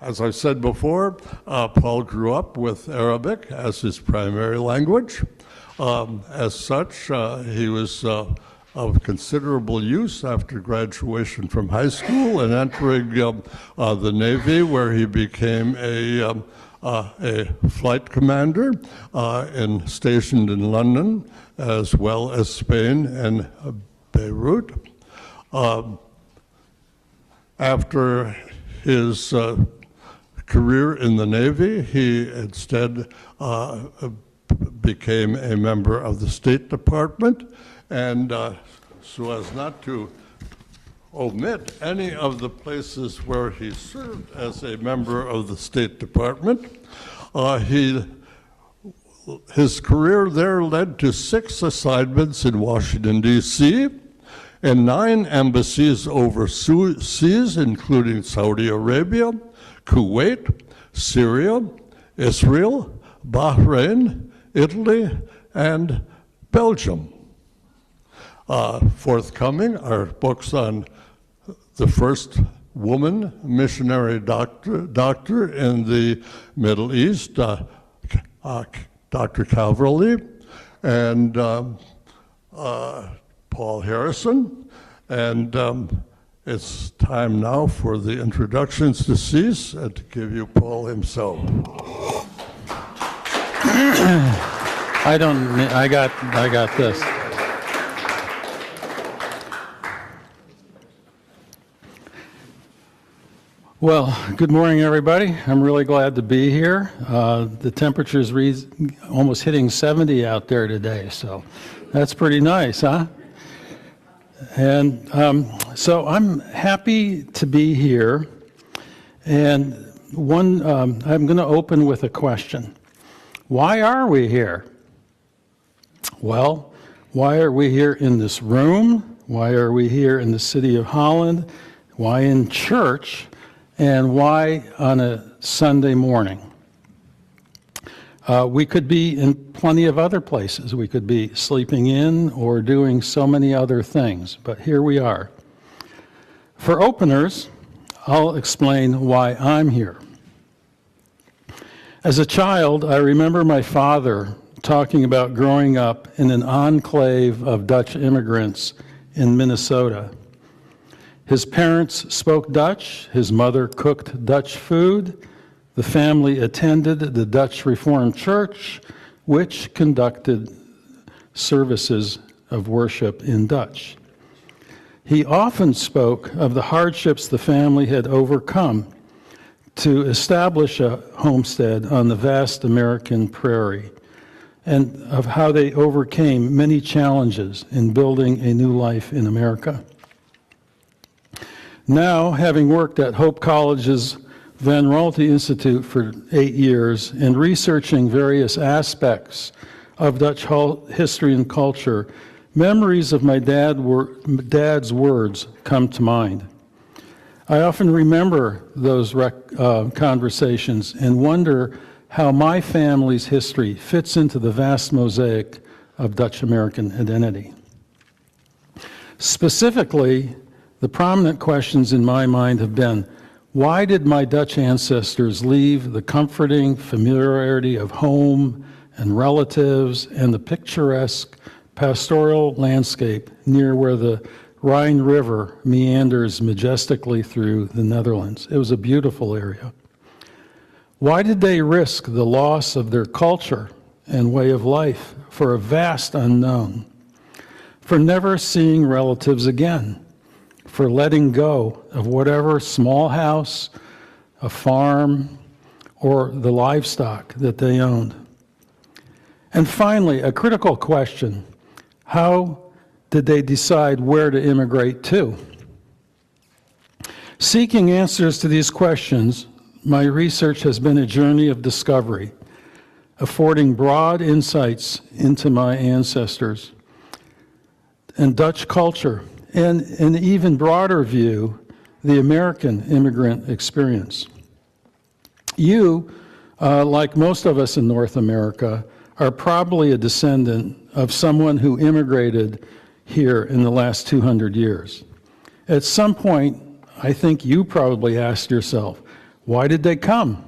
As I said before, Paul grew up with Arabic as his primary language. As such, he was of considerable use after graduation from high school and entering the Navy, where he became a flight commander stationed in London, as well as Spain and Beirut. After his career in the Navy, he instead became a member of the State Department, and so as not to omit any of the places where he served as a member of the State Department, his career there led to 6 assignments in Washington, D.C., and 9 embassies overseas, including Saudi Arabia, Kuwait, Syria, Israel, Bahrain, Italy, and Belgium. Forthcoming are books on the first woman missionary doctor in the Middle East, Dr. Calverley, and Paul Harrison. And it's time now for the introductions to cease and to give you Paul himself. I got this. Well, good morning, everybody. I'm really glad to be here. The temperature's almost hitting 70 out there today, so that's pretty nice, huh? And so I'm happy to be here. And I'm going to open with a question. Why are we here? Well, why are we here in this room? Why are we here in the city of Holland? Why in church? And why on a Sunday morning? We could be in plenty of other places. We could be sleeping in or doing so many other things, but here we are. For openers, I'll explain why I'm here. As a child, I remember my father talking about growing up in an enclave of Dutch immigrants in Minnesota. His parents spoke Dutch, his mother cooked Dutch food, the family attended the Dutch Reformed Church, which conducted services of worship in Dutch. He often spoke of the hardships the family had overcome to establish a homestead on the vast American prairie, and of how they overcame many challenges in building a new life in America. Now, having worked at Hope College's Van Royalty Institute for 8 years and researching various aspects of Dutch history and culture, memories of my dad's words come to mind. I often remember those conversations and wonder how my family's history fits into the vast mosaic of Dutch American identity. Specifically, the prominent questions in my mind have been, why did my Dutch ancestors leave the comforting familiarity of home and relatives and the picturesque pastoral landscape near where the Rhine River meanders majestically through the Netherlands? It was a beautiful area. Why did they risk the loss of their culture and way of life for a vast unknown? For never seeing relatives again? For letting go of whatever small house, a farm, or the livestock that they owned? And finally, a critical question: how did they decide where to immigrate to? Seeking answers to these questions, my research has been a journey of discovery, affording broad insights into my ancestors and Dutch culture, and an even broader view, the American immigrant experience. You, like most of us in North America, are probably a descendant of someone who immigrated here in the last 200 years. At some point, I think you probably asked yourself, Why did they come?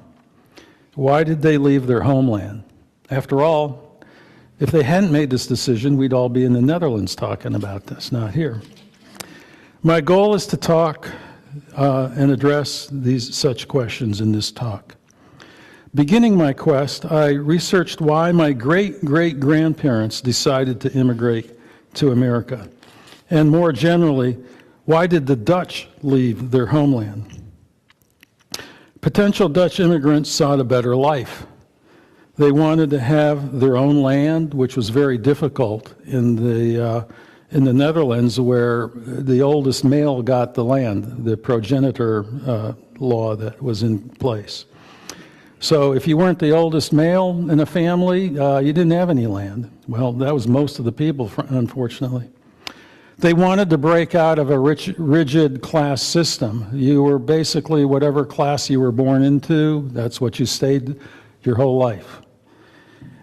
Why did they leave their homeland? After all, if they hadn't made this decision, we'd all be in the Netherlands talking about this, not here. My goal is to talk and address such questions in this talk. Beginning my quest, I researched why my great-great-grandparents decided to immigrate to America. And more generally, why did the Dutch leave their homeland? Potential Dutch immigrants sought a better life. They wanted to have their own land, which was very difficult in the Netherlands, where the oldest male got the land, the progenitor law that was in place. So if you weren't the oldest male in a family, you didn't have any land. Well, that was most of the people, unfortunately. They wanted to break out of a rigid class system. You were basically whatever class you were born into, that's what you stayed your whole life.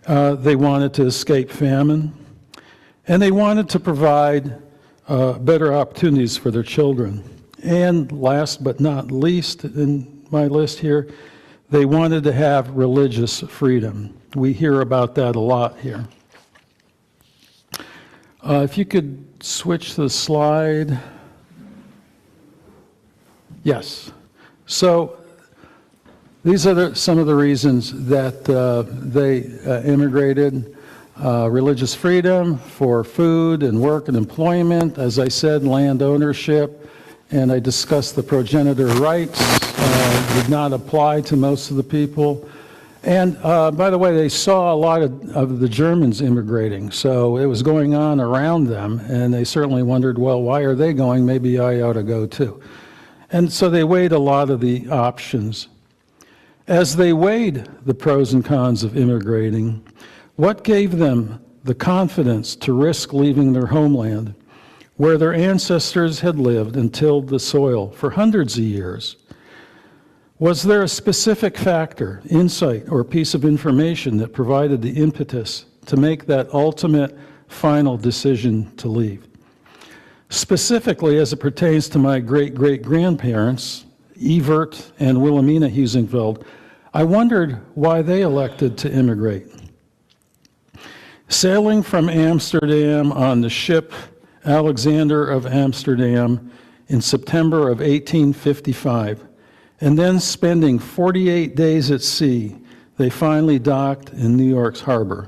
They wanted to escape famine, and they wanted to provide better opportunities for their children. And last but not least in my list here, they wanted to have religious freedom. We hear about that a lot here. If you could switch the slide. Yes. So these are some of the reasons that they immigrated. Religious freedom for food and work and employment. As I said, land ownership. And I discussed the progenitor rights. Did not apply to most of the people. And by the way, they saw a lot of the Germans immigrating, so it was going on around them, and they certainly wondered, well, why are they going? Maybe I ought to go too. And so they weighed a lot of the options. As they weighed the pros and cons of immigrating, what gave them the confidence to risk leaving their homeland, where their ancestors had lived and tilled the soil for hundreds of years? Was there a specific factor, insight, or piece of information that provided the impetus to make that ultimate final decision to leave? Specifically, as it pertains to my great-great-grandparents, Evert and Wilhelmina Huizenveld, I wondered why they elected to immigrate. Sailing from Amsterdam on the ship Alexander of Amsterdam in September of 1855, and then spending 48 days at sea, they finally docked in New York's harbor.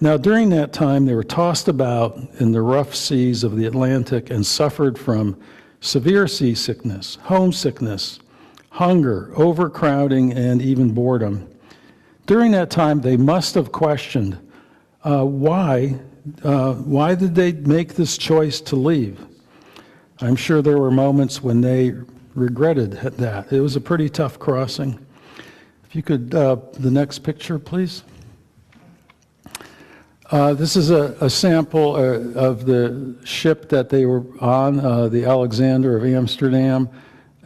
Now, during that time, they were tossed about in the rough seas of the Atlantic and suffered from severe seasickness, homesickness, hunger, overcrowding, and even boredom. During that time, they must have questioned why did they make this choice to leave? I'm sure there were moments when they regretted that. It was a pretty tough crossing. If you could, the next picture, please. This is a sample of the ship that they were on, the Alexander of Amsterdam.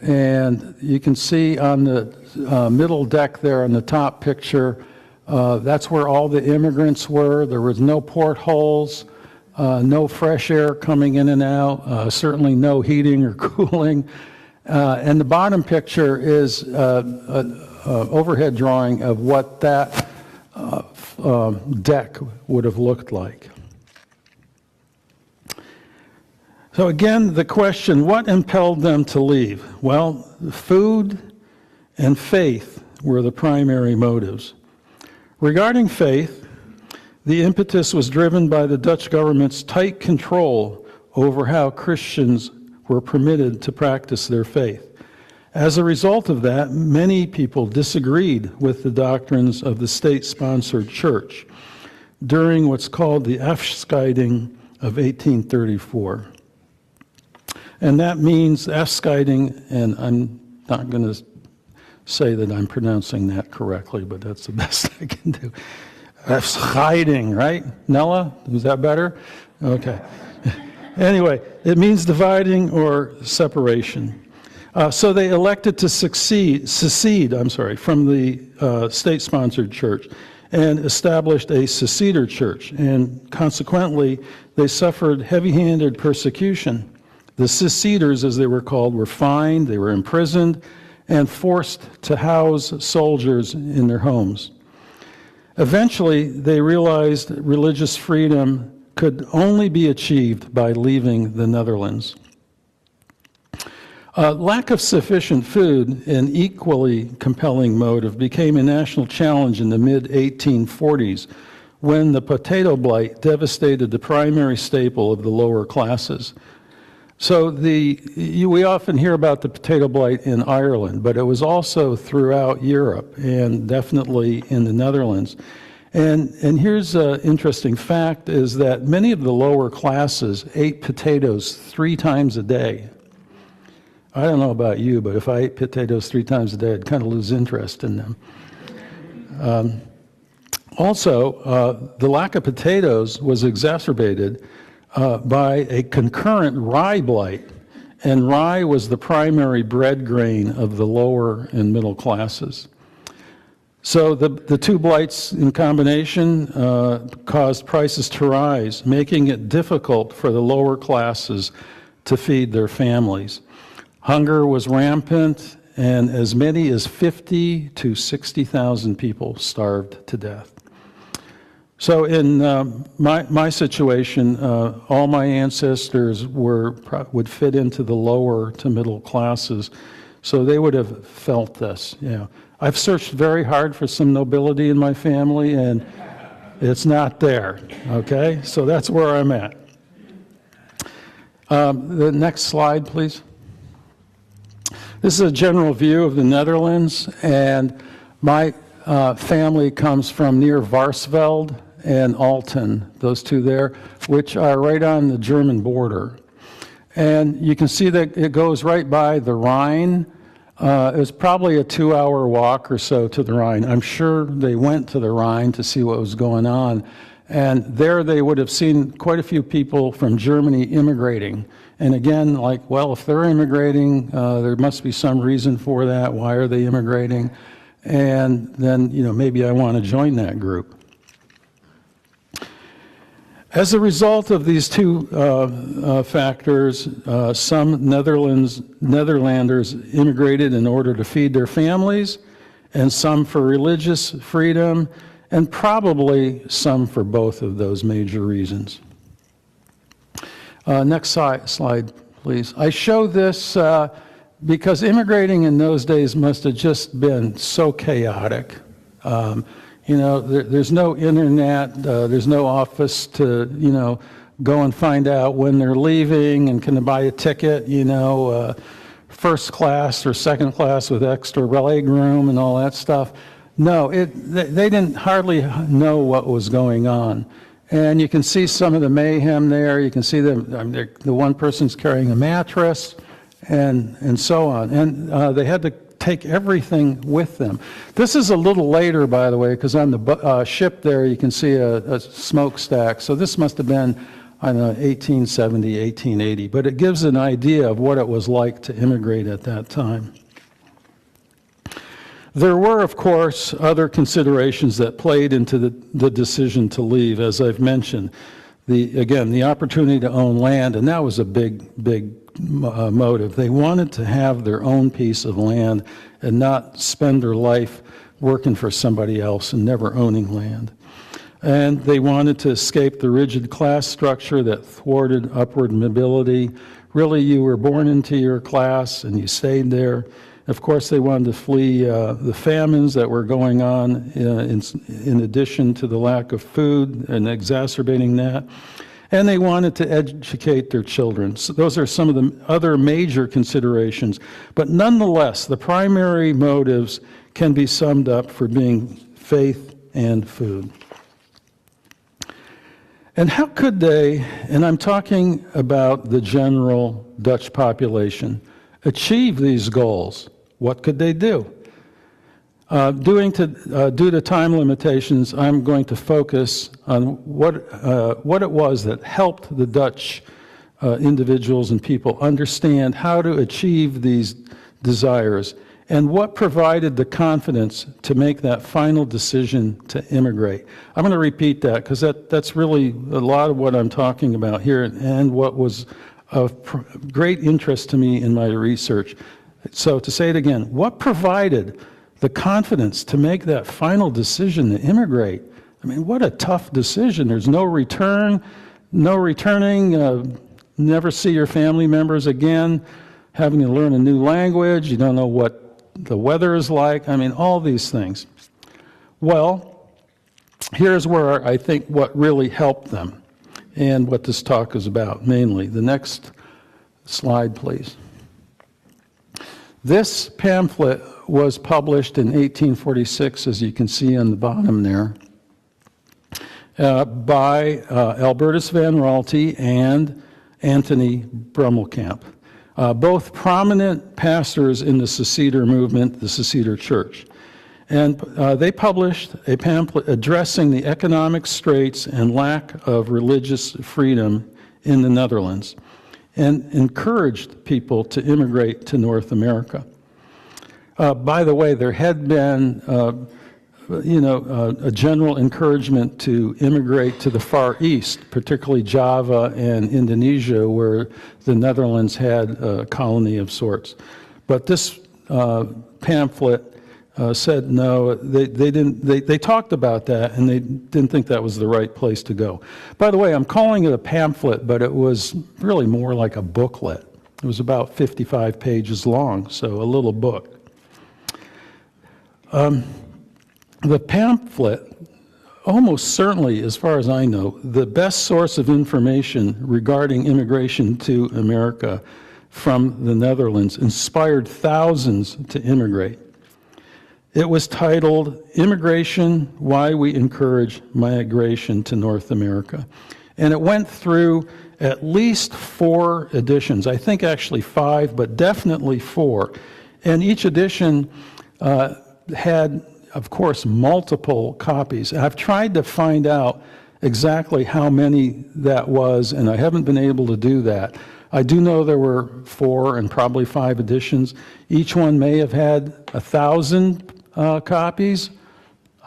And you can see on the middle deck there on the top picture, that's where all the immigrants were. There was no portholes, no fresh air coming in and out, certainly no heating or cooling. And the bottom picture is an overhead drawing of what that deck would have looked like. So again, the question, what impelled them to leave? Well, food and faith were the primary motives. Regarding faith, the impetus was driven by the Dutch government's tight control over how Christians were permitted to practice their faith. As a result of that, many people disagreed with the doctrines of the state-sponsored church during what's called the Afscheiding of 1834. And that means Afscheiding, and I'm not going to say that I'm pronouncing that correctly, but that's the best I can do. Afscheiding, right? Nella, was that better? Okay. Anyway, it means dividing or separation. So they elected to secede from the state-sponsored church and established a seceder church. And consequently, they suffered heavy-handed persecution. The seceders, as they were called, were fined, they were imprisoned, and forced to house soldiers in their homes. Eventually, they realized religious freedom could only be achieved by leaving the Netherlands. Lack of sufficient food, an equally compelling motive, became a national challenge in the mid-1840s when the potato blight devastated the primary staple of the lower classes. So we often hear about the potato blight in Ireland, but it was also throughout Europe and definitely in the Netherlands. And here's an interesting fact is that many of the lower classes ate potatoes 3 times a day. I don't know about you, but if I ate potatoes 3 times a day, I'd kind of lose interest in them. Also, the lack of potatoes was exacerbated by a concurrent rye blight, and rye was the primary bread grain of the lower and middle classes. So the two blights in combination caused prices to rise, making it difficult for the lower classes to feed their families. Hunger was rampant, and as many as 50 to 60,000 people starved to death. So in my situation, all my ancestors would fit into the lower to middle classes, so they would have felt this. Yeah, I've searched very hard for some nobility in my family, and it's not there. Okay, so that's where I'm at. The next slide, please. This is a general view of the Netherlands, and my family comes from near Varsveld and Alten, those two there, which are right on the German border. And you can see that it goes right by the Rhine. It was probably a 2-hour walk or so to the Rhine. I'm sure they went to the Rhine to see what was going on. And there they would have seen quite a few people from Germany immigrating. And again, like, well, if they're immigrating, there must be some reason for that. Why are they immigrating? And then, maybe I want to join that group. As a result of these two factors, some Netherlanders immigrated in order to feed their families, and some for religious freedom, and probably some for both of those major reasons. Next slide, please. I show this because immigrating in those days must have just been so chaotic. There's no internet, there's no office to, go and find out when they're leaving and can buy a ticket, first class or second class with extra leg room and all that stuff. No, they didn't hardly know what was going on. And you can see some of the mayhem there. You can see them, the one person's carrying a mattress and so on. And they had to take everything with them. This is a little later, by the way, because on the ship there you can see a smokestack. So this must have been, I don't know, 1870, 1880. But it gives an idea of what it was like to immigrate at that time. There were, of course, other considerations that played into the decision to leave, as I've mentioned. The opportunity to own land, and that was a big motive. They wanted to have their own piece of land and not spend their life working for somebody else and never owning land. And they wanted to escape the rigid class structure that thwarted upward mobility. Really, you were born into your class and you stayed there. Of course, they wanted to flee the famines that were going on in addition to the lack of food and exacerbating that. And they wanted to educate their children. So those are some of the other major considerations. But nonetheless, the primary motives can be summed up for being faith and food. And how could they, and I'm talking about the general Dutch population, achieve these goals? What could they do? Due to time limitations, I'm going to focus on what it was that helped the Dutch individuals and people understand how to achieve these desires and what provided the confidence to make that final decision to immigrate. I'm going to repeat that because that's really a lot of what I'm talking about here and what was of great interest to me in my research. So to say it again, what provided the confidence to make that final decision to immigrate? I mean, what a tough decision. There's no return, no returning, never see your family members again, having to learn a new language, you don't know what the weather is like, I mean, all these things. Well, here's where I think what really helped them and what this talk is about, mainly. The next slide, please. This pamphlet was published in 1846, as you can see on the bottom there, by Albertus van Raalte and Anthony Brummelkamp, both prominent pastors in the Seceder movement, the Seceder Church. And they published a pamphlet addressing the economic straits and lack of religious freedom in the Netherlands and encouraged people to immigrate to North America. By the way, there had been a general encouragement to immigrate to the Far East, particularly Java and Indonesia, where the Netherlands had a colony of sorts. But this pamphlet said no, they talked about that, and they didn't think that was the right place to go. By the way, I'm calling it a pamphlet, but it was really more like a booklet. It was about 55 pages long, so a little book. The pamphlet, almost certainly, as far as I know, the best source of information regarding immigration to America from the Netherlands, inspired thousands to immigrate. It was titled, Immigration, Why We Encourage Migration to North America. And it went through at least 4 editions, I think actually 5, but definitely 4. And each edition had, of course, multiple copies. I've tried to find out exactly how many that was, and I haven't been able to do that. I do know there were 4 and probably 5 editions. Each one may have had 1,000 copies.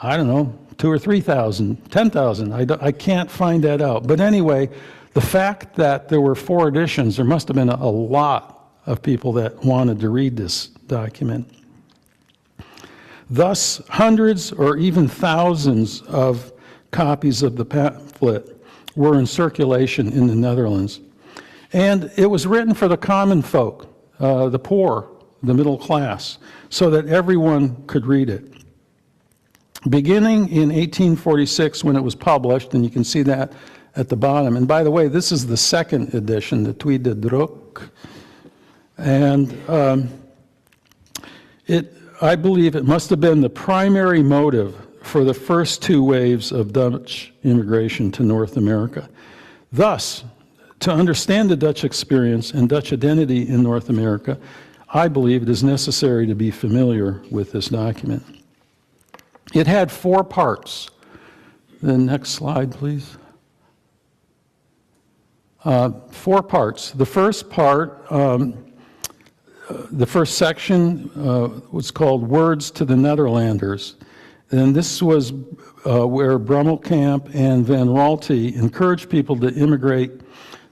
I don't know, 2,000 or 3,000, 10,000. I can't find that out. But anyway, the fact that there were 4 editions, there must have been a lot of people that wanted to read this document. Thus, hundreds or even thousands of copies of the pamphlet were in circulation in the Netherlands. And it was written for the common folk, the poor, the middle class, so that everyone could read it. Beginning in 1846 when it was published, and you can see that at the bottom. And by the way, this is the 2nd edition, the Tweede Druk. And I believe it must have been the primary motive for the first 2 waves of Dutch immigration to North America. Thus, to understand the Dutch experience and Dutch identity in North America, I believe it is necessary to be familiar with this document. It had 4 parts. The next slide, please. 4 parts. The first part, the first section was called Words to the Netherlanders. And this was where Brummelkamp and Van Raalte encouraged people to immigrate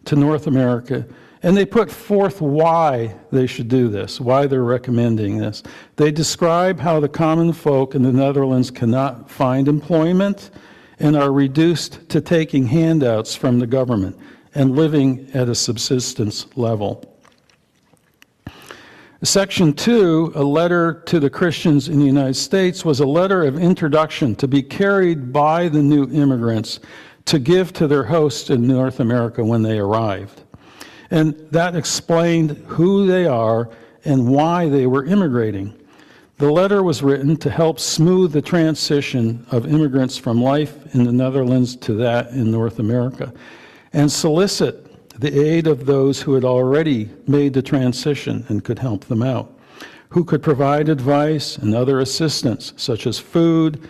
to North America. And they put forth why they should do this, why they're recommending this. They describe how the common folk in the Netherlands cannot find employment and are reduced to taking handouts from the government and living at a subsistence level. Section 2, a letter to the Christians in the United States, was a letter of introduction to be carried by the new immigrants to give to their hosts in North America when they arrived. And that explained who they are and why they were immigrating. The letter was written to help smooth the transition of immigrants from life in the Netherlands to that in North America, and solicit the aid of those who had already made the transition and could help them out, who could provide advice and other assistance, such as food,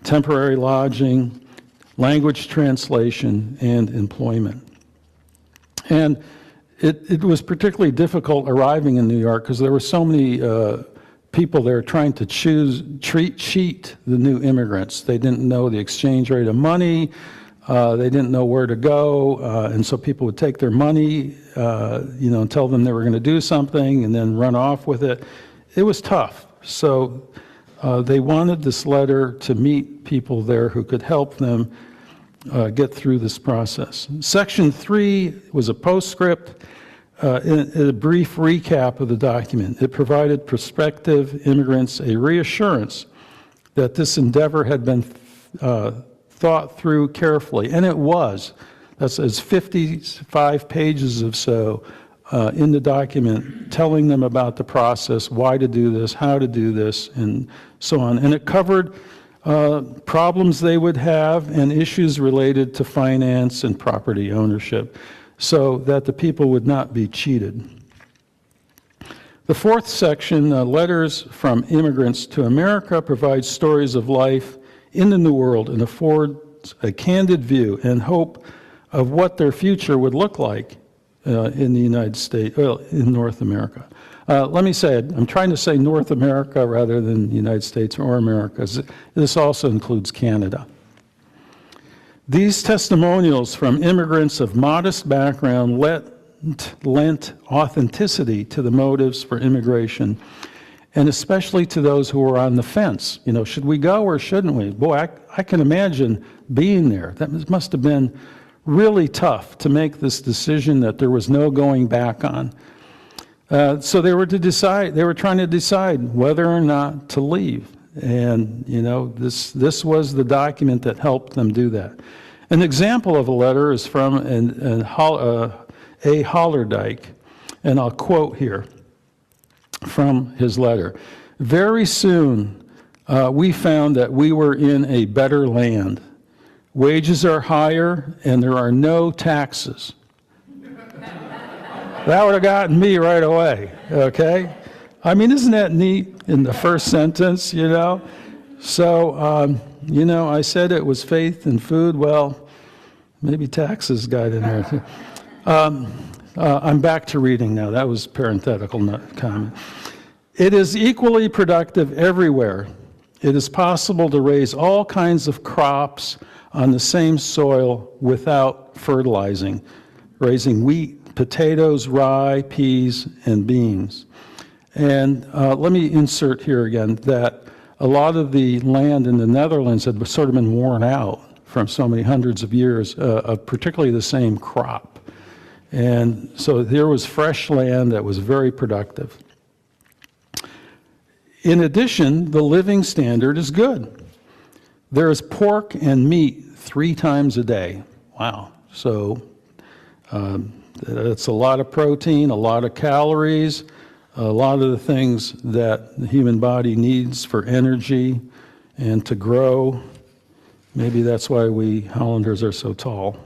temporary lodging, language translation, and employment. And it was particularly difficult arriving in New York because there were so many people there trying to cheat the new immigrants. They didn't know the exchange rate of money. They didn't know where to go, and so people would take their money, and tell them they were going to do something and then run off with it. It was tough. So they wanted this letter to meet people there who could help them get through this process. Section 3 was a postscript, a brief recap of the document. It provided prospective immigrants a reassurance that this endeavor had been thought through carefully, and it was. It's 55 pages or so in the document telling them about the process, why to do this, how to do this, and so on. And it covered problems they would have and issues related to finance and property ownership so that the people would not be cheated. The fourth section, Letters from Immigrants to America, provides stories of life in the New World and affords a candid view and hope of what their future would look like in the United States, in North America. Let me say it, I'm trying to say North America rather than the United States or America. This also includes Canada. These testimonials from immigrants of modest background lent authenticity to the motives for immigration, and especially to those who were on the fence. Should we go or shouldn't we? Boy, I can imagine being there. That must have been really tough to make this decision that there was no going back on. So they were trying to decide whether or not to leave. And, this was the document that helped them do that. An example of a letter is from A. Hollerdyke, and I'll quote here from his letter. "Very soon we found that we were in a better land. Wages are higher and there are no taxes." That would have gotten me right away, okay? I mean, isn't that neat in the first sentence, So, I said it was faith and food. Well, maybe taxes got in there too. I'm back to reading now. That was parenthetical comment. "It is equally productive everywhere. It is possible to raise all kinds of crops on the same soil without fertilizing, raising wheat, potatoes, rye, peas, and beans." And let me insert here again that a lot of the land in the Netherlands had sort of been worn out from so many hundreds of years of particularly the same crop. And so there was fresh land that was very productive. In addition, the living standard is good. There is pork and meat 3 times a day. Wow. So that's a lot of protein, a lot of calories, a lot of the things that the human body needs for energy and to grow. Maybe that's why we Hollanders are so tall,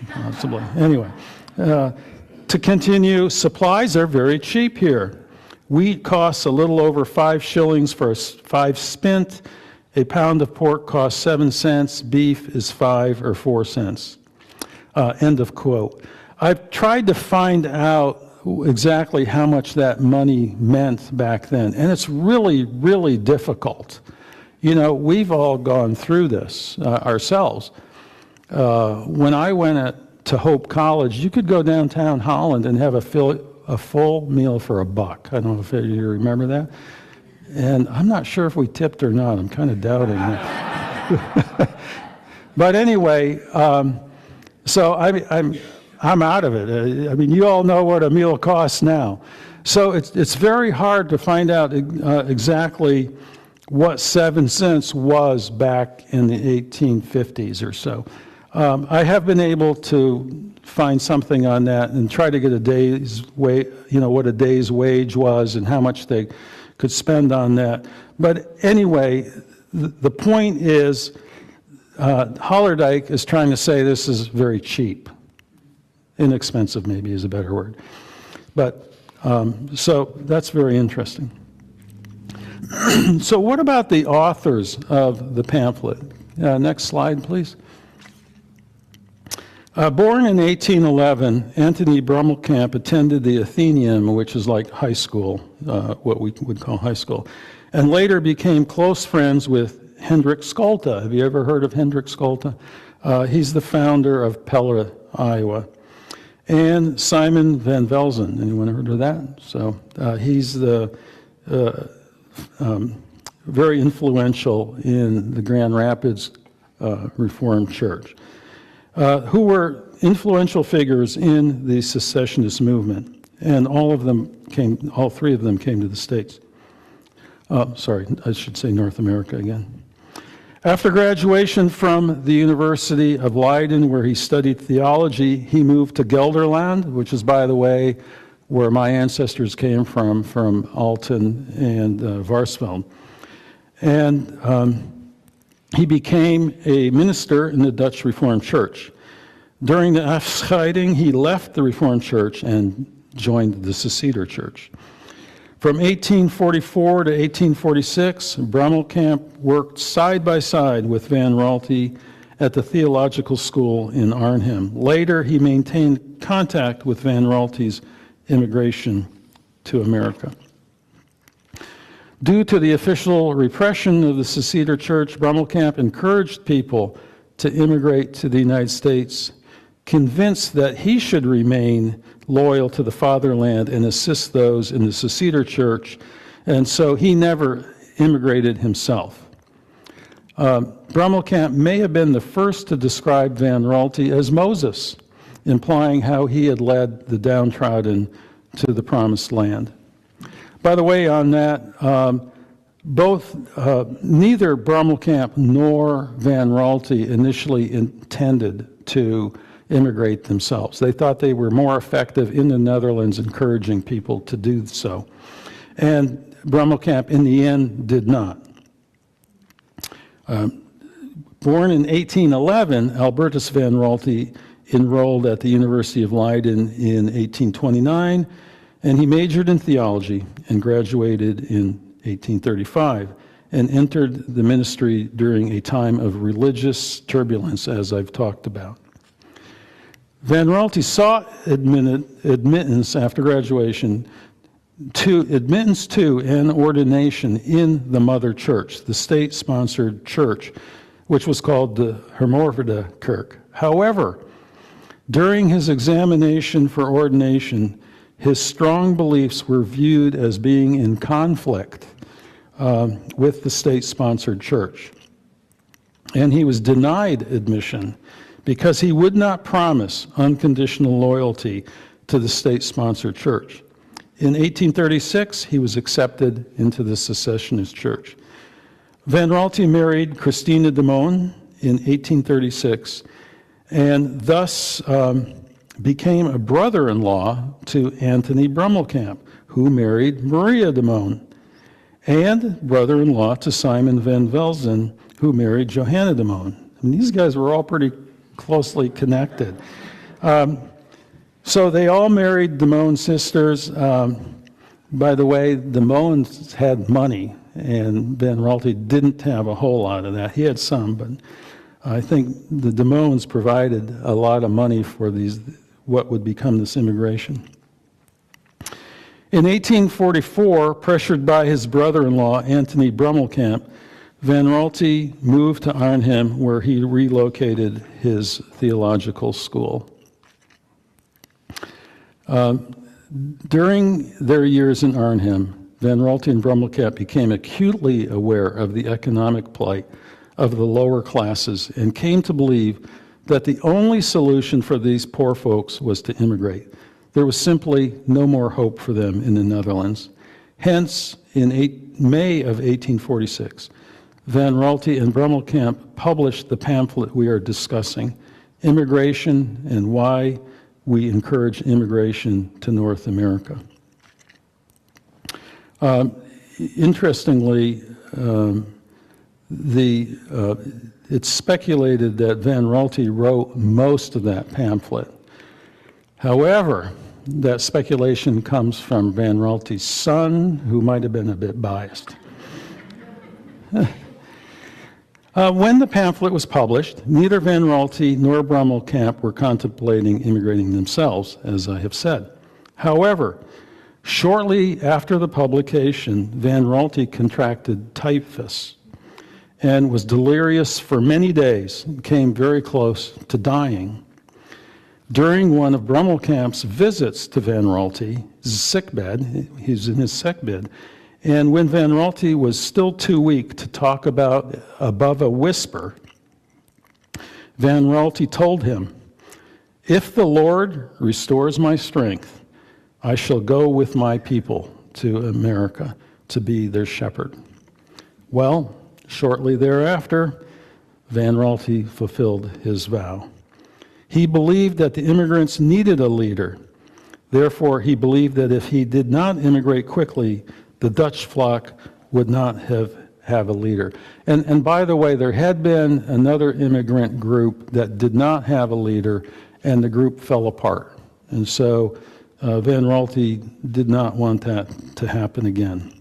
possibly. Anyway, to continue, supplies are very cheap here. Wheat costs a little over 5 shillings for 5 spint. A pound of pork costs 7 cents. Beef is 5 or 4 cents. End of quote. I've tried to find out exactly how much that money meant back then, and it's really, really difficult. We've all gone through this ourselves. When I went to Hope College, you could go downtown Holland and have a full meal for $1. I don't know if you remember that. And I'm not sure if we tipped or not. I'm kind of doubting that. But anyway, so I'm out of it. I mean, you all know what a meal costs now. So it's very hard to find out exactly what 7 cents was back in the 1850s or so. I have been able to find something on that and try to get a day's wage, what a day's wage was and how much they could spend on that. But anyway, the point is, Hollerdyke is trying to say this is very cheap. Inexpensive maybe is a better word. But so that's very interesting. So what about the authors of the pamphlet? Next slide, please. Born in 1811, Anthony Brummelkamp attended the Athenaeum, which is like high school, what we would call high school, and later became close friends with Hendrik Scholte. Have you ever heard of Hendrik Scholte? He's the founder of Pella, Iowa. And Simon Van Velzen, anyone heard of that? So he's the very influential in the Grand Rapids Reformed Church, who were influential figures in the secessionist movement, and all three of them came to the States. Sorry, I should say North America again. After graduation from the University of Leiden, where he studied theology, he moved to Gelderland, which is, by the way, where my ancestors came from Alton and Varsveld. And he became a minister in the Dutch Reformed Church. During the Afscheiding, he left the Reformed Church and joined the Seceder Church. From 1844 to 1846, Brummelkamp worked side by side with Van Raalte at the theological school in Arnhem. Later, he maintained contact with Van Raalte's immigration to America. Due to the official repression of the Seceder Church, Brummelkamp encouraged people to immigrate to the United States, convinced that he should remain loyal to the fatherland and assist those in the Seceder Church, and so he never immigrated himself. Brummelkamp may have been the first to describe Van Raalte as Moses, implying how he had led the downtrodden to the promised land. By the way, on that, neither Brummelkamp nor Van Raalte initially intended to immigrate themselves. They thought they were more effective in the Netherlands encouraging people to do so. And Brummelkamp, in the end, did not. Born in 1811, Albertus Van Raalte enrolled at the University of Leiden in 1829, and he majored in theology and graduated in 1835 and entered the ministry during a time of religious turbulence, as I've talked about. Van Raalte sought admittance after graduation admittance to and ordination in the mother church, the state-sponsored church, which was called the Hermorverde Kerk. However, during his examination for ordination, his strong beliefs were viewed as being in conflict with the state-sponsored church. And he was denied admission because he would not promise unconditional loyalty to the state-sponsored church. In 1836, he was accepted into the secessionist church. Van Raalte married Christina de Moon in 1836, and thus became a brother-in-law to Anthony Brummelkamp, who married Maria de Moon, and brother-in-law to Simon Van Velzen, who married Johanna de Moon. And these guys were all pretty closely connected. So they all married the Moon sisters. By the way, the Moons had money, and Van Raalte didn't have a whole lot of that. He had some, but I think the de Moons provided a lot of money for what would become this immigration. In 1844, pressured by his brother-in-law, Anthony Brummelkamp, Van Raalte moved to Arnhem, where he relocated his theological school. During their years in Arnhem, Van Raalte and Brummelkamp became acutely aware of the economic plight of the lower classes and came to believe that the only solution for these poor folks was to immigrate. There was simply no more hope for them in the Netherlands. Hence, in May of 1846, Van Raalte and Brummelkamp published the pamphlet we are discussing, Immigration and Why We Encourage Immigration to North America. Interestingly, it's speculated that Van Raalte wrote most of that pamphlet. However, that speculation comes from Van Raalte's son, who might have been a bit biased. When the pamphlet was published, neither Van Raalte nor Brummelkamp were contemplating immigrating themselves, as I have said. However, shortly after the publication, Van Raalte contracted typhus, and was delirious for many days, came very close to dying. During one of Brummelkamp's visits to Van Raalte, his sickbed, he's in his sickbed, and when Van Raalte was still too weak to talk about above a whisper, Van Raalte told him, "If the Lord restores my strength, I shall go with my people to America to be their shepherd." Well, shortly thereafter, Van Raalte fulfilled his vow. He believed that the immigrants needed a leader. Therefore, he believed that if he did not immigrate quickly, the Dutch flock would not have a leader. And by the way, there had been another immigrant group that did not have a leader, and the group fell apart. And so Van Raalte did not want that to happen again.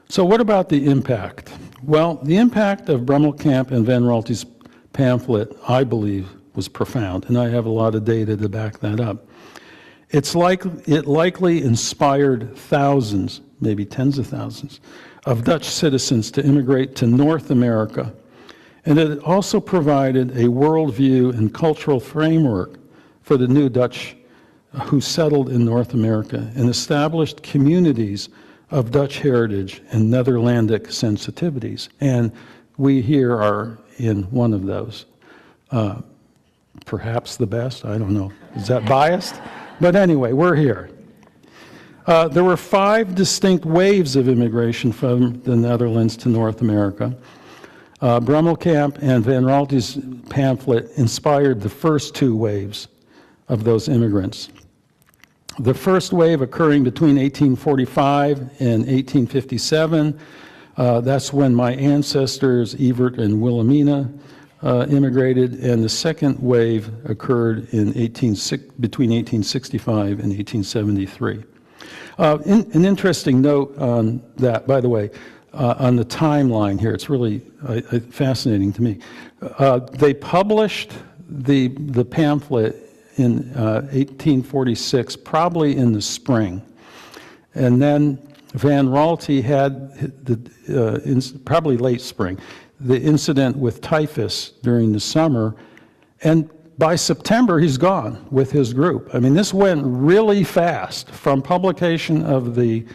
So what about the impact? Well, the impact of Brummelkamp and Van Raalte's pamphlet, I believe, was profound, and I have a lot of data to back that up. It likely inspired thousands, maybe tens of thousands, of Dutch citizens to immigrate to North America, and it also provided a worldview and cultural framework for the new Dutch who settled in North America and established communities of Dutch heritage and Netherlandic sensitivities. And we here are in one of those. Perhaps the best, I don't know. Is that biased? But anyway, we're here. There were 5 distinct waves of immigration from the Netherlands to North America. Brummelkamp and Van Raalte's pamphlet inspired the first 2 waves of those immigrants. The first wave occurring between 1845 and 1857, that's when my ancestors, Evert and Wilhelmina, immigrated, and the second wave occurred in between 1865 and 1873. An interesting note on that, by the way, on the timeline here, it's really fascinating to me. They published the pamphlet in 1846, probably in the spring. And then Van Raalte had, probably late spring, the incident with typhus during the summer. And by September, he's gone with his group. I mean, this went really fast from publication of the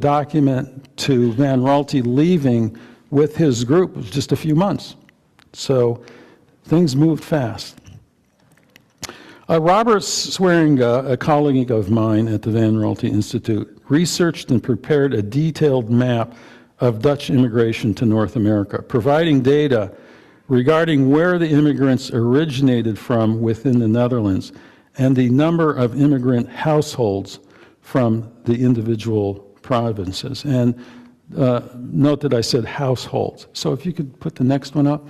document to Van Raalte leaving with his group. It was just a few months. So things moved fast. Robert Swearinga, a colleague of mine at the Van Raalte Institute, researched and prepared a detailed map of Dutch immigration to North America, providing data regarding where the immigrants originated from within the Netherlands and the number of immigrant households from the individual provinces. And note that I said households. So if you could put the next one up.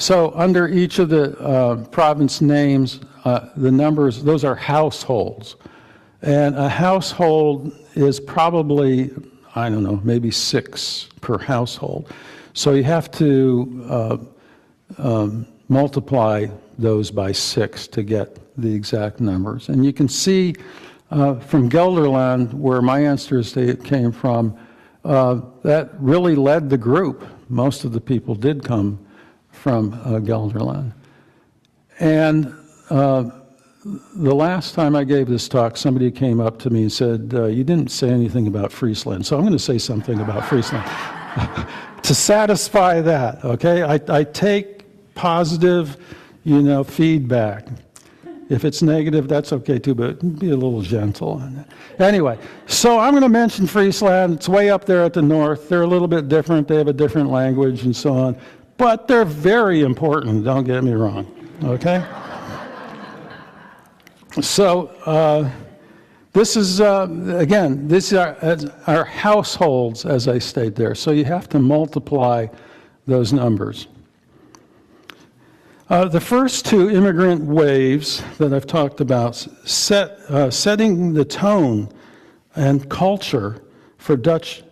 So under each of the province names, the numbers, those are households. And a household is probably, I don't know, maybe 6 per household. So you have to multiply those by 6 to get the exact numbers. And you can see from Gelderland, where my ancestors came from, that really led the group. Most of the people did come from Gelderland. And the last time I gave this talk, somebody came up to me and said, you didn't say anything about Friesland, so I'm going to say something about Friesland. To satisfy that, okay? I take positive, feedback. If it's negative, that's okay too, but be a little gentle. Anyway, so I'm going to mention Friesland. It's way up there at the north. They're a little bit different. They have a different language and so on. But they're very important, don't get me wrong, okay? So this is, again, these are households, as I state there. So you have to multiply those numbers. The first 2 immigrant waves that I've talked about setting the tone and culture for the Dutch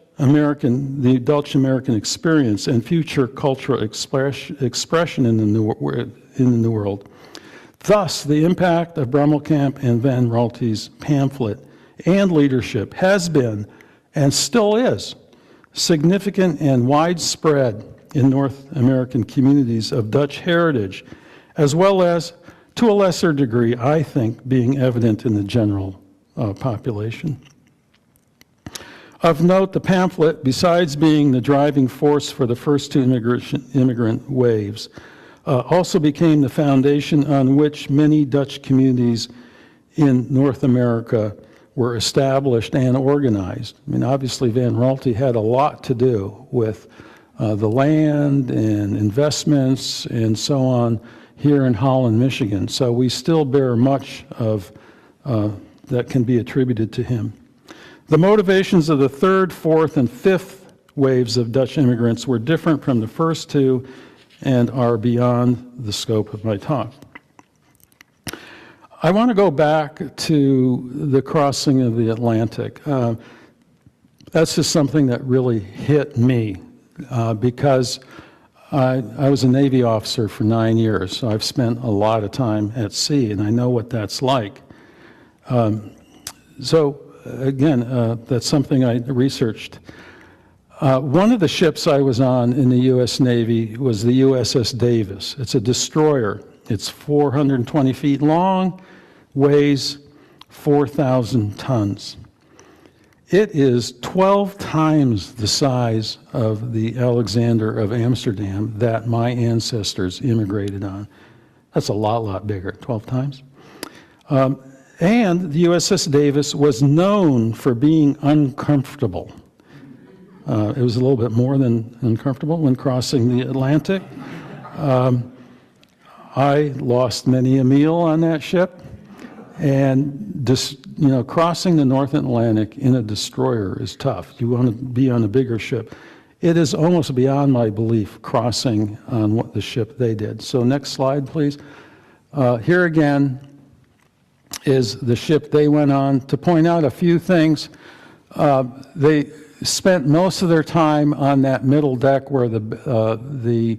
American experience and future cultural expression in the new world. Thus, the impact of Brummelkamp and Van Raalte's pamphlet and leadership has been, and still is, significant and widespread in North American communities of Dutch heritage, as well as, to a lesser degree, I think, being evident in the general population. Of note, the pamphlet, besides being the driving force for the first two immigrant waves, also became the foundation on which many Dutch communities in North America were established and organized. I mean, obviously Van Raalte had a lot to do with the land and investments and so on here in Holland, Michigan. So we still bear much of that can be attributed to him. The motivations of the third, fourth, and fifth waves of Dutch immigrants were different from the first two and are beyond the scope of my talk. I want to go back to the crossing of the Atlantic. That's just something that really hit me because I was a Navy officer for 9 years, so I've spent a lot of time at sea, and I know what that's like. Again, that's something I researched. One of the ships I was on in the U.S. Navy was the USS Davis. It's a destroyer. It's 420 feet long, weighs 4,000 tons. It is 12 times the size of the Alexander of Amsterdam that my ancestors immigrated on. That's a lot bigger, 12 times. And the USS Davis was known for being uncomfortable. It was a little bit more than uncomfortable when crossing the Atlantic. I lost many a meal on that ship, and crossing the North Atlantic in a destroyer is tough. You want to be on a bigger ship. It is almost beyond my belief crossing on what the ship they did. So next slide, please. Here again is the ship they went on. To point out a few things, they spent most of their time on that middle deck where the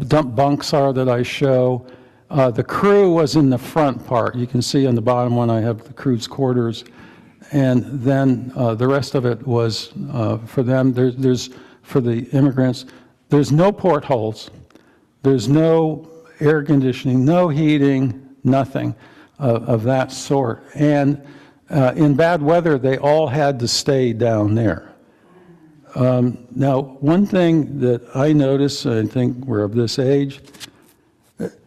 dump bunks are that I show. The crew was in the front part. You can see on the bottom one I have the crew's quarters. And then the rest of it was for them. There's for the immigrants, there's no portholes. There's no air conditioning, no heating, nothing of that sort. And in bad weather, they all had to stay down there. Now, one thing that I noticed, I think we're of this age,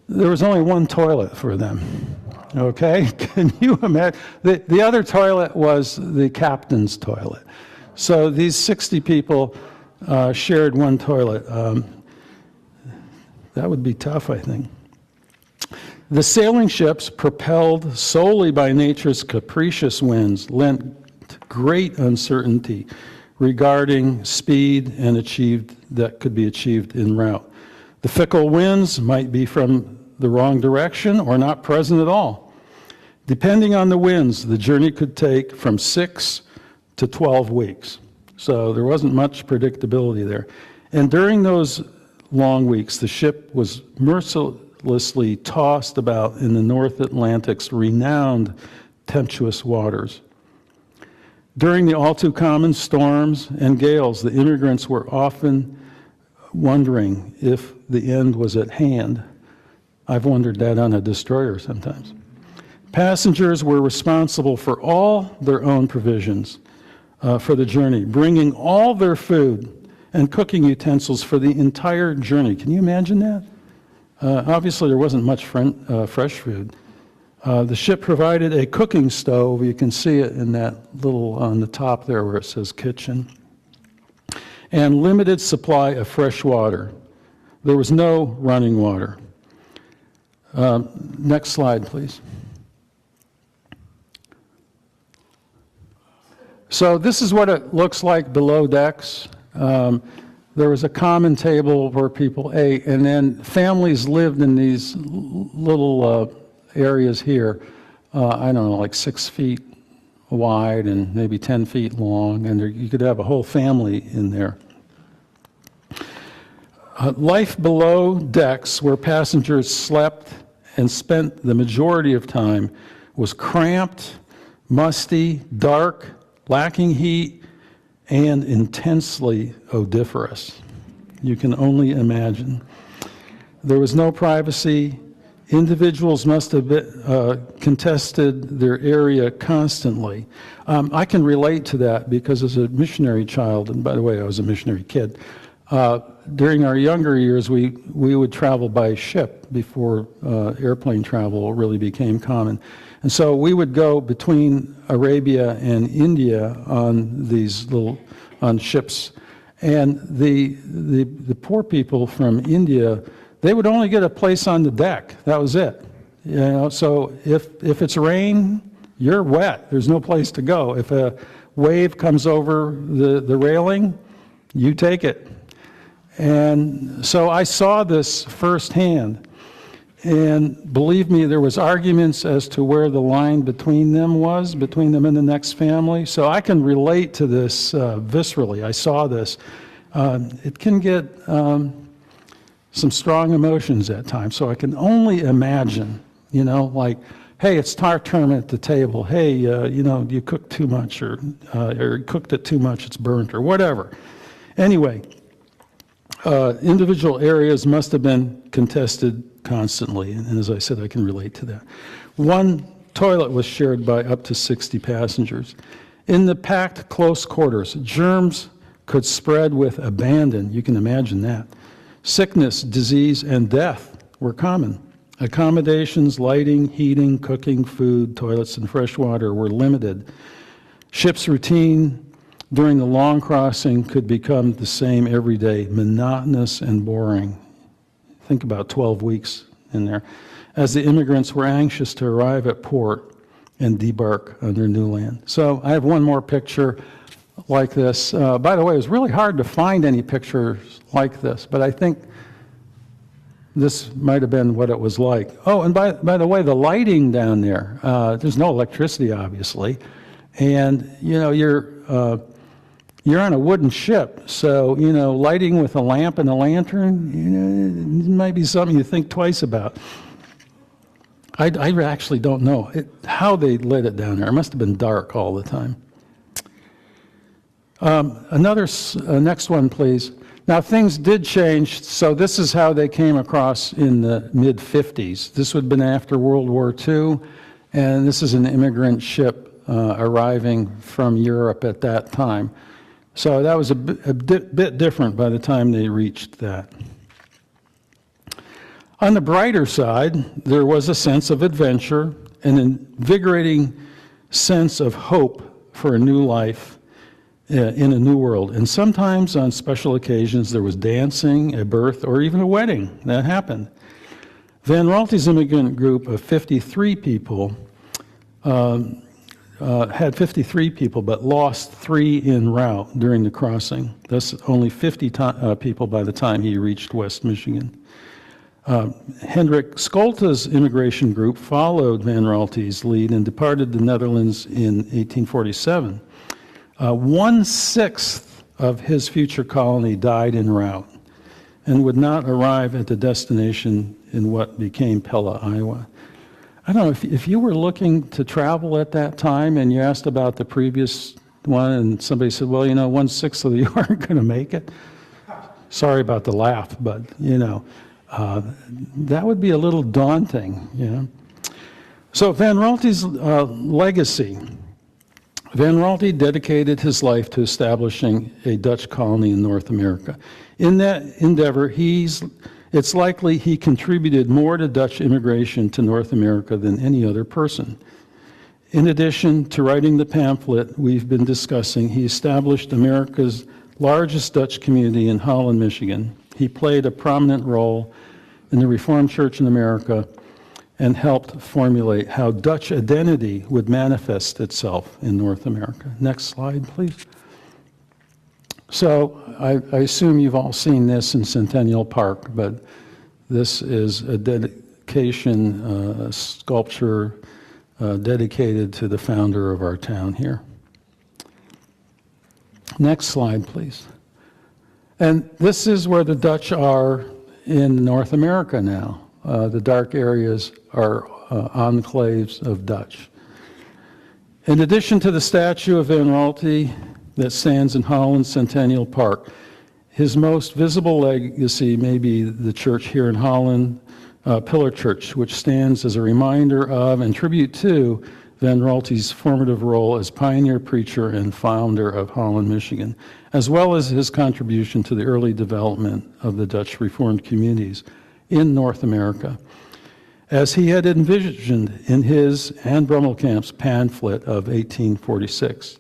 there was only one toilet for them. Okay? Can you imagine? The other toilet was the captain's toilet. So these 60 people shared one toilet. That would be tough, I think. The sailing ships, propelled solely by nature's capricious winds, lent great uncertainty regarding speed and that could be achieved en route. The fickle winds might be from the wrong direction or not present at all. Depending on the winds, the journey could take from 6 to 12 weeks. So there wasn't much predictability there. And during those long weeks, the ship was mercilessly tossed about in the North Atlantic's renowned tempestuous waters. During the all too common storms and gales, the immigrants were often wondering if the end was at hand. I've wondered that on a destroyer sometimes. Passengers were responsible for all their own provisions for the journey, bringing all their food and cooking utensils for the entire journey. Can you imagine that? Obviously, there wasn't much fresh food. The ship provided a cooking stove. You can see it in that little on the top there where it says kitchen. And limited supply of fresh water. There was no running water. Next slide, please. So this is what it looks like below decks. There was a common table where people ate, and then families lived in these little areas here, I don't know, like 6 feet wide and maybe 10 feet long, and you could have a whole family in there. Life below decks, where passengers slept and spent the majority of time, was cramped, musty, dark, lacking heat, and intensely odoriferous. You can only imagine. There was no privacy. Individuals must have contested their area constantly. I can relate to that because as a missionary child, and by the way, I was a missionary kid, during our younger years, we would travel by ship before airplane travel really became common. And so we would go between Arabia and India on these on ships. And the poor people from India, they would only get a place on the deck. That was it. You know, so if it's rain, you're wet. There's no place to go. If a wave comes over the railing, you take it. And so I saw this firsthand. And believe me, there was arguments as to where the line between them was, between them and the next family. So I can relate to this viscerally. I saw this. It can get some strong emotions at times. So I can only imagine, you know, like, hey, it's our turn at the table. Hey, you know, you cooked too much or cooked it too much, it's burnt or whatever. Anyway, individual areas must have been contested constantly, and as I said, I can relate to that. One toilet was shared by up to 60 passengers. In the packed close quarters, germs could spread with abandon. You can imagine that. Sickness, disease, and death were common. Accommodations, lighting, heating, cooking, food, toilets, and fresh water were limited. Ship's routine during the long crossing could become the same every day, monotonous and boring. Think about 12 weeks in there, as the immigrants were anxious to arrive at port and debark on their new land. So I have one more picture like this. By the way, it was really hard to find any pictures like this, but I think this might have been what it was like. Oh, and by the way, the lighting down there, there's no electricity, obviously, and you know, you're on a wooden ship, so, you know, lighting with a lamp and a lantern, you know, it might be something you think twice about. I actually don't know how they lit it down there. It must have been dark all the time. Next one, please. Now, things did change, so this is how they came across in the mid-50s. This would have been after World War II, and this is an immigrant ship arriving from Europe at that time. So that was a bit different by the time they reached that. On the brighter side, there was a sense of adventure, an invigorating sense of hope for a new life in a new world. And sometimes on special occasions, there was dancing, a birth, or even a wedding. That happened. Van Ralte's immigrant group of 53 people had 53 people, but lost 3 en route during the crossing. Thus, only 50 people by the time he reached West Michigan. Hendrik Scholte's immigration group followed Van Ralte's lead and departed the Netherlands in 1847. 1/6 of his future colony died en route and would not arrive at the destination in what became Pella, Iowa. I don't know, if you were looking to travel at that time and you asked about the previous one and somebody said, well, you know, 1/6 of you aren't going to make it. Sorry about the laugh, but, you know, that would be a little daunting, you know. So Van Ralte's legacy. Van Ralte dedicated his life to establishing a Dutch colony in North America. In that endeavor, it's likely he contributed more to Dutch immigration to North America than any other person. In addition to writing the pamphlet we've been discussing, he established America's largest Dutch community in Holland, Michigan. He played a prominent role in the Reformed Church in America and helped formulate how Dutch identity would manifest itself in North America. Next slide, please. So I assume you've all seen this in Centennial Park, but this is a dedication sculpture dedicated to the founder of our town here. Next slide, please. And this is where the Dutch are in North America now. The dark areas are enclaves of Dutch. In addition to the statue of Van Ralte, that stands in Holland Centennial Park. His most visible legacy may be the church here in Holland, Pillar Church, which stands as a reminder of and tribute to Van Ralte's formative role as pioneer preacher and founder of Holland, Michigan, as well as his contribution to the early development of the Dutch Reformed communities in North America, as he had envisioned in his and Brummelkamp's pamphlet of 1846.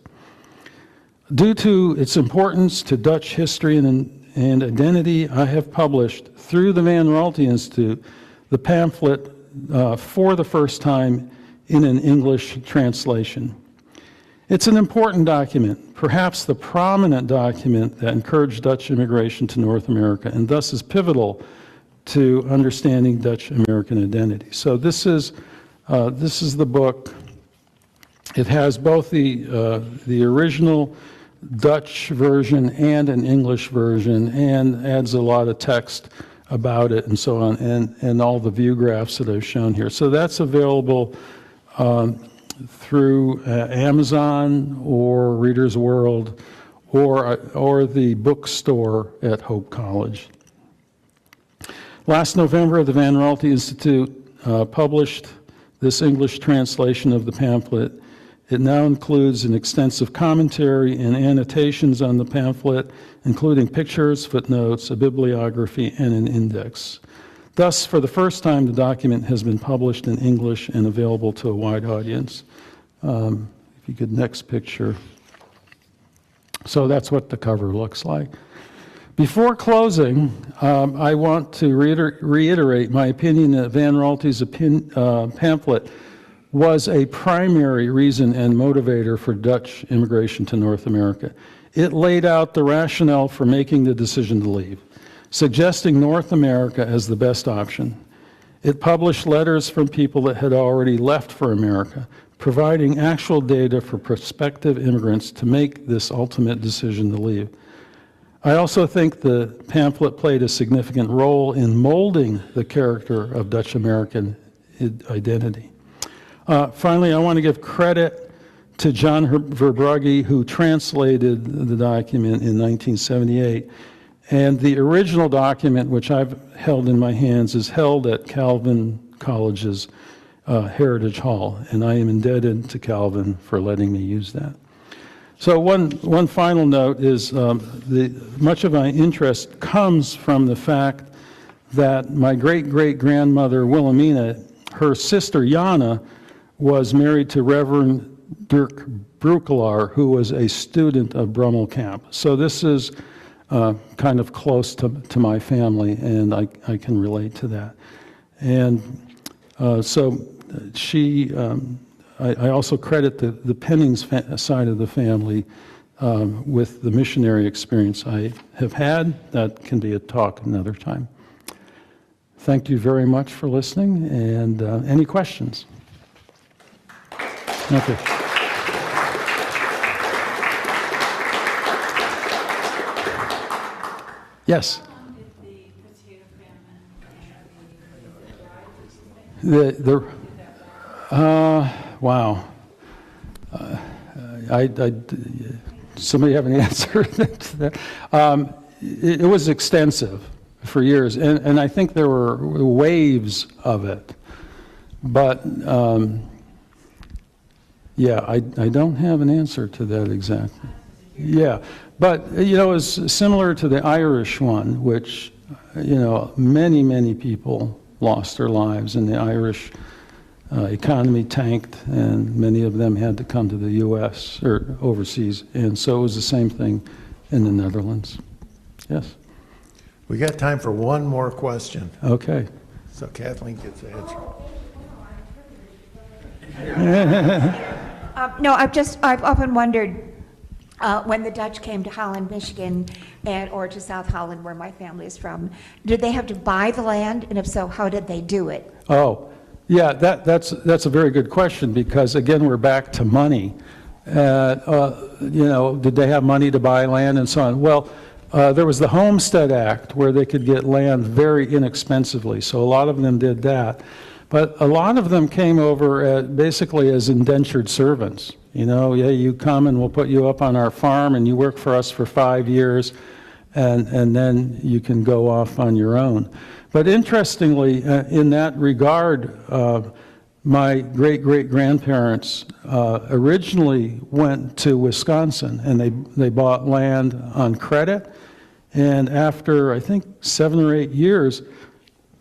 Due to its importance to Dutch history and identity, I have published through the Van Raalte Institute the pamphlet for the first time in an English translation. It's an important document, perhaps the prominent document that encouraged Dutch immigration to North America, and thus is pivotal to understanding Dutch American identity. So this is the book. It has both the original Dutch version and an English version, and adds a lot of text about it and so on, and all the view graphs that I've shown here. So that's available through Amazon or Reader's World or the bookstore at Hope College. Last November, the Van Raalte Institute published this English translation of the pamphlet. It now includes an extensive commentary and annotations on the pamphlet, including pictures, footnotes, a bibliography, and an index. Thus, for the first time, the document has been published in English and available to a wide audience. If you could, next picture. So that's what the cover looks like. Before closing, I want to reiterate my opinion that Van Raalte's pamphlet was a primary reason and motivator for Dutch immigration to North America. It laid out the rationale for making the decision to leave, suggesting North America as the best option. It published letters from people that had already left for America, providing actual data for prospective immigrants to make this ultimate decision to leave. I also think the pamphlet played a significant role in molding the character of Dutch American identity. Finally, I want to give credit to John Verbrugge, who translated the document in 1978. And the original document, which I've held in my hands, is held at Calvin College's Heritage Hall, and I am indebted to Calvin for letting me use that. So one final note is much of my interest comes from the fact that my great-great-grandmother Wilhelmina, her sister Jana, was married to Reverend Dirk Broekelaar, who was a student of Brummelkamp. So this is kind of close to my family, and I can relate to that. And so she, I also credit the Pennings side of the family with the missionary experience I have had. That can be a talk another time. Thank you very much for listening, and any questions? Okay. Yes. Wow. Somebody have an answer to that? It was extensive for years, and I think there were waves of it. But yeah, I don't have an answer to that exactly. Yeah, but you know, it's similar to the Irish one, which many people lost their lives, and the Irish economy tanked, and many of them had to come to the U.S. or overseas, and so it was the same thing in the Netherlands. Yes. We got time for one more question. Okay. So Kathleen gets the answer. No, I've often wondered when the Dutch came to Holland, Michigan, or to South Holland, where my family is from, did they have to buy the land? And if so, how did they do it? Oh, yeah, that's a very good question, because again, we're back to money. Did they have money to buy land and so on? Well, there was the Homestead Act where they could get land very inexpensively, so a lot of them did that. But a lot of them came over basically as indentured servants. You know, yeah, you come and we'll put you up on our farm and you work for us for 5 years, and then you can go off on your own. But interestingly, in that regard, my great-great-grandparents originally went to Wisconsin, and they bought land on credit, and after, I think, 7 or 8 years,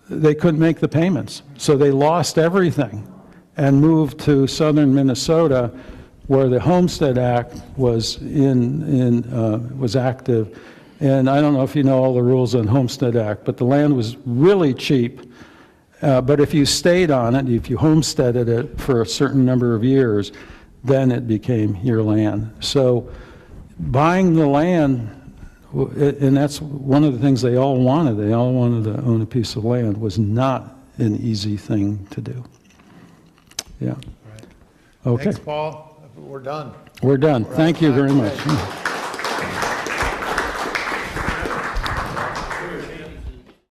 they couldn't make the payments. So they lost everything and moved to southern Minnesota, where the Homestead Act was was active. And I don't know if you know all the rules on Homestead Act, but the land was really cheap. But if you stayed on it, if you homesteaded it for a certain number of years, then it became your land. So buying the land, and that's one of the things they all wanted. They all wanted to own a piece of land. Was not an easy thing to do. Yeah. Okay. Thanks, Paul. We're done. We're done. Thank you out of very time much. today.